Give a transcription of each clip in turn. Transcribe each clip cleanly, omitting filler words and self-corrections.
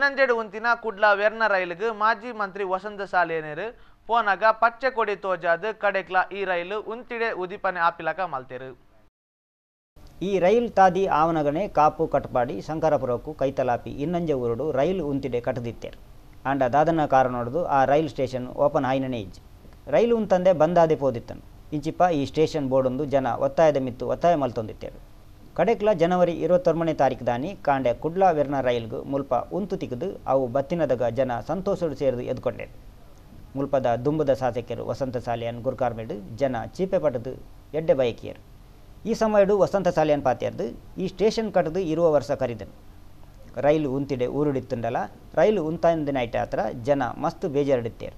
ಇನ್ನಂಜೆಡು ಉಂತಿನ ಕುಡ್ಲ ವೆರ್ನ ರೈಲಿಗೆ ಮಾಜಿ ಮಂತ್ರಿ ವಸಂತ ಸಾಲೇನೇರು ಪೋನಾಗ ಪಚ್ಚೆ ಕೊಡಿ ತೋಜಾದ ಕಡೆಕ್ಲ ಈ ರೈಲು ಉಂತಿಡೆ ಉದಿಪನೆ ಆಪಿಲಕ ಮಲ್ತೇರು. ಈ ರೈಲ್ ತಾದಿ ಆವನಗನೆ ಕಾಪು ಕಟ್ಪಾಡಿ ಶಂಕರಪುರಕ್ಕೂ ಕೈತಲಾಪಿ ಇನ್ನಂಜೆ ಊರುಡು ರೈಲು ಉಂತಿಡೆ ಕಟ್ಟದಿತ್ತೇರು. ಆಂಡ ದಾದನ ಕಾರಣೋಡ್ದು ಆ ರೈಲ್ ಸ್ಟೇಷನ್ ಓಪನ್ ಆಯ್ನನೇ ಇಜ್ಜಿ ರೈಲು ಉಂತಂದೆ ಬಂದಾದೆ ಪೋದಿತ್ತನು ಇಂಚಿಪ್ಪ ಈ ಸ್ಟೇಷನ್ ಬೋರ್ಡೊಂದು ಜನ ಒತ್ತಾಯದ ಮಿತ್ತು ಒತ್ತಾಯ ಮಲ್ತೊಂದಿತ್ತೇರು. ಕಡೆಕ್ಲ ಜನವರಿ 21ನೇ ತಾರೀಕು ದಾನಿ ಕಾಂಡೆ ಕುಡ್ಲ ವೆರ್ನ ರೈಲ್ಗು ಮುಲ್ಪ ಉಂತು ತಿಕ್ಕದು ಅವು ಬತ್ತಿನದಾಗ ಜನ ಸಂತೋಷಡು ಸೇರಿದು ಎದ್ಕೊಂಡೇರು. ಮುಲ್ಪದ ದುಂಬದ ಶಾಸಕರು ವಸಂತ ಸಾಲಿಯನ್ ಗುರ್ಕಾರ್ಮೆಡು ಜನ ಚೀಪೆ ಪಟ್ಟದು ಎಡ್ಡೆ ಬಯಕಿಯರು. ಈ ಸಮಯಡು ವಸಂತ ಸಾಲಿಯನ್ ಪಾತ್ಯರ್ದು ಈ ಸ್ಟೇಷನ್ ಕಟ್ಟದು ಇರುವ ವರ್ಷ ಕರಿದನು. ರೈಲು ಉಂತಿಡೆ ಊರುಡಿತ್ತುಂಡಲ ರೈಲು ಉಂತಾಂದಿನ ಐಟ ಹತ್ರ ಜನ ಮಸ್ತು ಬೇಜಾರಡಿತ್ತೇರು.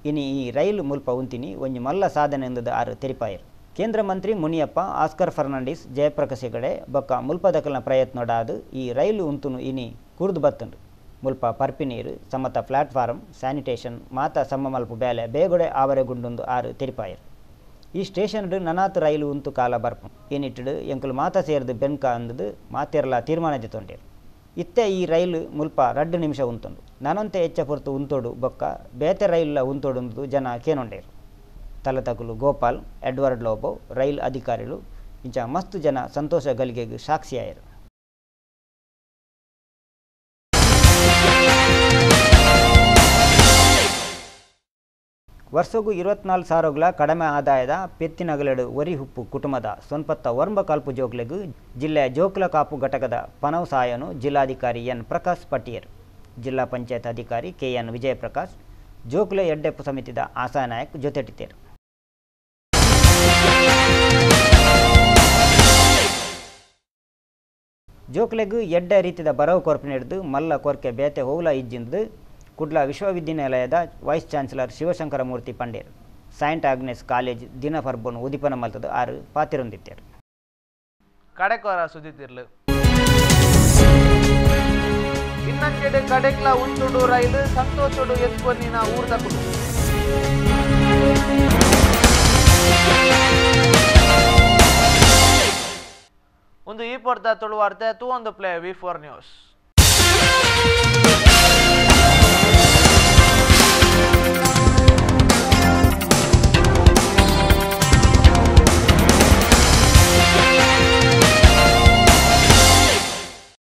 ಇನಿ ಈ ರೈಲು ಮುಲ್ಪ ಉಂತಿನಿ ಒಂಜಿ ಮಲ್ಲ ಸಾಧನೆ ಎಂದದ ಆರು ತೆರಿಪಾಯರು. ಕೇಂದ್ರ ಮಂತ್ರಿ ಮುನಿಯಪ್ಪ, ಆಸ್ಕರ್ ಫರ್ನಾಂಡಿಸ್, ಜಯಪ್ರಕಾಶ್ ಹೆಗಡೆ ಬೊಕ್ಕ ಮುಲ್ಪದಕಲ್ನ ಪ್ರಯತ್ನೋಡಾದು ಈ ರೈಲು ಉಂತುನು ಇನಿ ಕುರ್ದು ಬತ್ತುಂಡು. ಮುಲ್ಪ ಪರ್ಪಿ ನೀರು ಸಮತ ಪ್ಲಾಟ್ಫಾರಮ್ ಸ್ಯಾನಿಟೇಷನ್ ಮಾತ ಸಮ್ಮ ಮಲ್ಪು ಬೇಲೆ ಬೇಗಡೆ ಆವರೆಗುಂಡೊಂದು ಆರು ತೆರಿಪಾಯರು. ಈ ಸ್ಟೇಷನ್ಡು ನನಾತ್ ರೈಲು ಉಂತು ಕಾಲ ಬರ್ಪು ಏನಿಟ್ಟು ಎಂಕುಲು ಮಾತ ಸೇರಿದು ಬೆನ್ಕ ಅಂದದು ಮಾತೆರ್ಲ ತೀರ್ಮಾನ ತೊಂಡೇರು. ಇತ್ತೆ ಈ ರೈಲು ಮುಲ್ಪ 2 ನಿಮಿಷ ಉಂತುಂಡು ನನಂತೆ ಹೆಚ್ಚ ಪೊರ್ತು ಉಂತೋಡು ಬೊಕ್ಕ ಬೇತೆ ರೈಲ ಉಂತೋಡು ಜನ ಕೇನೊಂಡೇರು. ತಲತಕುಲು ಗೋಪಾಲ್, ಎಡ್ವರ್ಡ್ ಲೋಬೋ ರೈಲ್ ಅಧಿಕಾರಿಗಳು ಇಂಚ ಮಸ್ತು ಜನ ಸಂತೋಷ ಗಲಿಗೆಗೆ ಸಾಕ್ಷಿಯಾಯರು. ವರ್ಷಗೂ 24,000 ಕಡಿಮೆ ಆದಾಯದ ಪೆತ್ತಿನಗಲೆಡು ಒರಿ ಹುಪ್ಪು ಕುಟುಂಬದ ಸೊನ್ಪತ್ತ ವರ್ಂಬ ಕಾಲ್ಪು ಜೋಕ್ಲೆಗು ಜಿಲ್ಲೆಯ ಜೋಕ್ಲ ಕಾಪು ಘಟಕದ ಪನವ್ ಸಾಯನು ಜಿಲ್ಲಾಧಿಕಾರಿ ಎನ್ ಪ್ರಕಾಶ್ ಪಟ್ಟಿಯರ್, ಜಿಲ್ಲಾ ಪಂಚಾಯತ್ ಅಧಿಕಾರಿ ಕೆಎನ್ ವಿಜಯಪ್ರಕಾಶ್, ಜೋಕ್ಲೆ ಎಡ್ಡೆಪ್ಪು ಸಮಿತಿದ ಆಸಾ ನಾಯಕ್ ಜೊತೆಟಿತೇರು. ಜೋಕ್ಲೆಗು ಎಡ್ಡೆ ರೀತಿಯ ಬರವು ಕೊರ್ಪಿನಿಡ್ದು ಮಲ್ಲ ಕೊರ್ಕೆ ಬೇತೆ ಹೋಗ್ಲ ಇಜ್ಜಿಂದು ಕುಡ್ಲ ವಿಶ್ವವಿದ್ಯಾನಿಲಯದ ವೈಸ್ ಚಾನ್ಸಲರ್ ಶಿವಶಂಕರ ಮೂರ್ತಿ ಪಂಡೇರು ಸೈಂಟ್ ಆಗ್ನೆಸ್ ಕಾಲೇಜ್ ದಿನ ಫರ್ಬೋನು ಉದಿಪನ ಮಲ್ತದ ಆರು ಪಾತಿರೊಂದಿತ್ತೇರು. ಕಡೆಕೋರ ಸುದ್ದಿತಿರ್ಲು ಇನ್ನಂಜೆಡೆ ಕಡೆಕ್ಲ ಉಂಟುಡು ರೈಲು ಸಂತೋಷಡು ಎತ್ಕೊನಿನ ಊರ್ದ ಕುಡು ಒಂದು ಈ ಪೊರ್ದ ತುಳುವಾರ್ತೆ ತೂ ಒಂದು ಪ್ಲೇ V4 ನ್ಯೂಸ್.